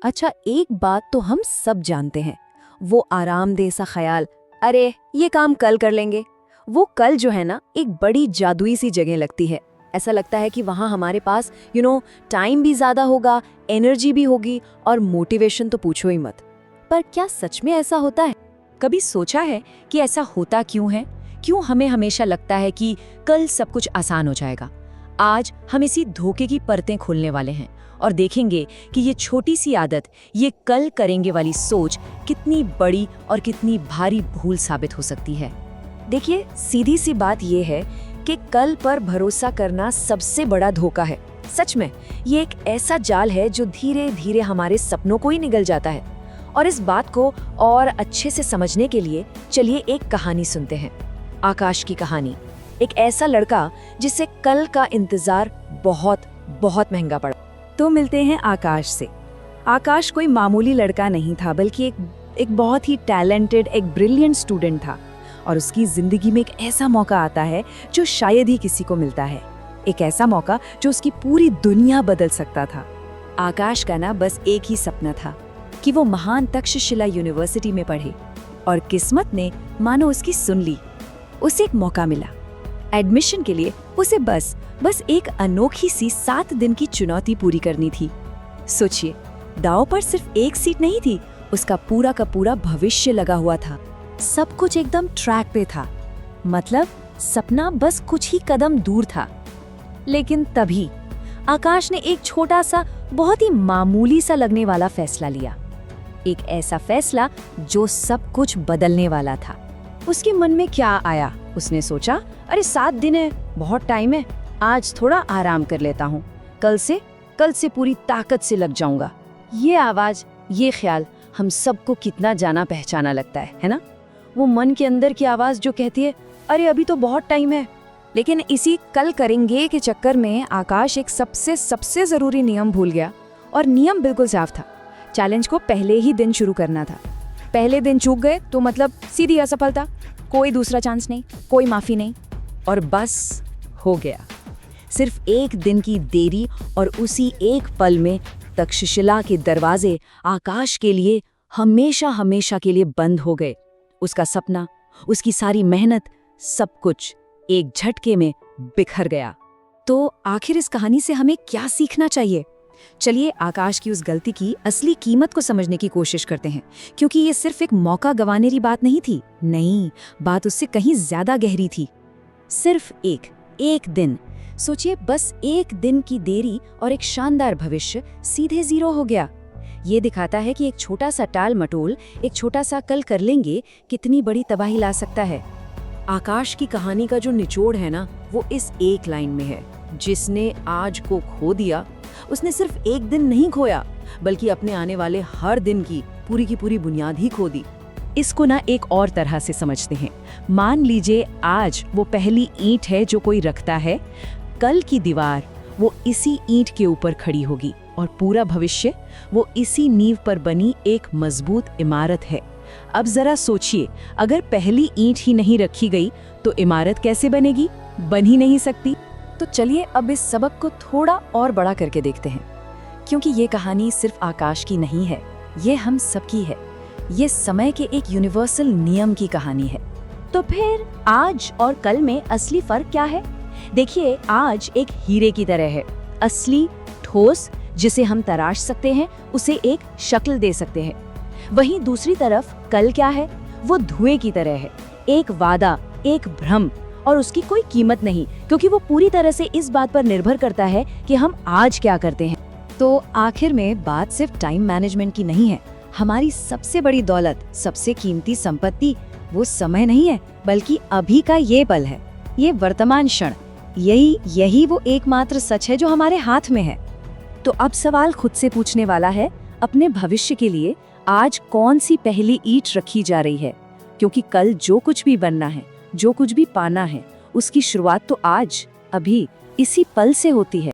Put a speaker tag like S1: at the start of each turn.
S1: अच्छा, एक बात तो हम सब जानते हैं, वो आरामदेह सा ख्याल, अरे ये काम कल कर लेंगे। वो कल जो है ना, एक बड़ी जादुई सी जगह लगती है। ऐसा लगता है कि वहाँ हमारे पास टाइम भी ज़्यादा होगा, एनर्जी भी होगी और मोटिवेशन तो पूछो ही मत। पर क्या सच में ऐसा होता है?
S2: कभी सोचा है कि ऐसा होता क्यों है? क्यों हमें हमेशा लगता है कि कल सब कुछ आसान हो जाएगा? आज हम इसी धोखे की परतें खोलने वाले हैं और देखेंगे कि ये छोटी सी आदत, ये कल करेंगे वाली सोच कितनी बड़ी और कितनी भारी भूल साबित हो सकती है।
S1: देखिए, सीधी सी बात ये है कि कल पर भरोसा करना सबसे बड़ा धोखा है। सच में ये एक ऐसा जाल है जो धीरे धीरे हमारे सपनों को ही निगल जाता है। और इस बात को और अच्छे से समझने के लिए चलिए एक कहानी सुनते हैं, आकाश की कहानी। एक ऐसा लड़का जिसे कल का इंतजार बहुत बहुत महंगा पड़ा। तो मिलते हैं आकाश से। आकाश कोई मामूली लड़का नहीं था, बल्कि एक बहुत ही टैलेंटेड, एक ब्रिलियंट स्टूडेंट था। और उसकी जिंदगी में एक ऐसा मौका आता है जो शायद ही किसी को मिलता है। एक ऐसा मौका जो उसकी पूरी दुनिया बदल सकता था। आकाश का ना बस एक ही सपना था कि वो महान तक्षशिला यूनिवर्सिटी में पढ़े। और किस्मत ने मानो उसकी सुन ली। उसे एक मौका मिला। एडमिशन के लिए उसे बस एक अनोखी सी 7 दिन की चुनौती पूरी करनी थी। सोचिए, दांव पर सिर्फ एक सीट नहीं थी, उसका पूरा का पूरा भविष्य लगा हुआ था। सब कुछ एकदम ट्रैक पे था। मतलब सपना बस कुछ ही कदम दूर था। लेकिन तभी आकाश ने एक छोटा सा, बहुत ही मामूली सा लगने वाला फैसला लिया। एक ऐसा फैसला जो सब कुछ बदलने वाला था। उसके मन में क्या आया? उसने सोचा, अरे 7 दिन है, बहुत टाइम है, आज थोड़ा आराम कर लेता हूँ, कल से पूरी ताकत से लग जाऊंगा। ये आवाज, ये ख्याल हम सबको कितना जाना पहचाना लगता है ना? वो मन के अंदर की आवाज जो कहती है, अरे अभी तो बहुत टाइम है। लेकिन इसी कल करेंगे के चक्कर में आकाश एक सबसे जरूरी नियम भूल गया। और नियम बिल्कुल साफ था, चैलेंज को पहले ही दिन शुरू करना था। पहले दिन चूक गए तो मतलब सीधी असफलता, कोई दूसरा चांस नहीं, कोई माफी नहीं। और बस हो गया। सिर्फ एक दिन की देरी और उसी एक पल में तक्षशिला के दरवाजे आकाश के लिए हमेशा के लिए बंद हो गए। उसका सपना, उसकी सारी मेहनत, सब कुछ एक झटके में बिखर गया। तो आखिर इस कहानी से हमें क्या सीखना चाहिए? चलिए आकाश की उस गलती की असली कीमत को समझने की कोशिश करते हैं, क्योंकि ये सिर्फ एक मौका गंवाने की बात नहीं थी। नहीं, बात उससे कहीं ज्यादा गहरी थी। सिर्फ एक दिन, सोचिए, बस एक दिन की देरी और एक शानदार भविष्य सीधे 0 हो गया। ये दिखाता है कि एक छोटा सा टाल मटोल, एक छोटा सा कल कर लेंगे, कितनी बड़ी तबाही ला सकता है। आकाश की कहानी का जो निचोड़ है ना, वो इस एक लाइन में है, जिसने आज को खो दिया, उसने सिर्फ एक दिन नहीं खोया, बल्कि अपने आने वाले हर दिन की पूरी बुनियाद ही खो दी। इसको ना एक और तरह से समझते हैं। मान लीजिए आज वो पहली ईंट है जो कोई रखता है, कल की दीवार वो इसी ईंट के ऊपर खड़ी होगी और पूरा भविष्य वो इसी नींव पर बनी एक मजबूत इमारत है। अब जरा सोचिए, अगर पहली ईंट ही नहीं रखी गई तो इमारत कैसे बनेगी? बन ही नहीं सकती। तो चलिए अब इस सबक को थोड़ा और बड़ा करके देखते हैं, क्योंकि ये कहानी सिर्फ आकाश की नहीं है, ये हम सबकी है। ये समय के एक यूनिवर्सल नियम की कहानी है। तो फिर आज और कल में असली फर्क क्या है? देखिए, आज एक हीरे की तरह है, असली, ठोस, जिसे हम तराश सकते हैं, उसे एक शक्ल दे सकते हैं। वहीं दूसरी तरफ कल क्या है? वो धुएं की तरह है, एक वादा, एक भ्रम, और उसकी कोई कीमत नहीं, क्योंकि वो पूरी तरह से इस बात पर निर्भर करता है कि हम आज क्या करते हैं। तो आखिर में बात सिर्फ टाइम मैनेजमेंट की नहीं है। हमारी सबसे बड़ी दौलत, सबसे कीमती संपत्ति वो समय नहीं है, बल्कि अभी का ये पल है, ये वर्तमान क्षण। यही वो एकमात्र सच है जो हमारे हाथ में है। तो अब सवाल खुद से पूछने वाला है, अपने भविष्य के लिए आज कौन सी पहली ईंट रखी जा रही है? क्योंकि कल जो कुछ भी बनना है, जो कुछ भी पाना है, उसकी शुरुआत तो आज, अभी, इसी पल से होती है।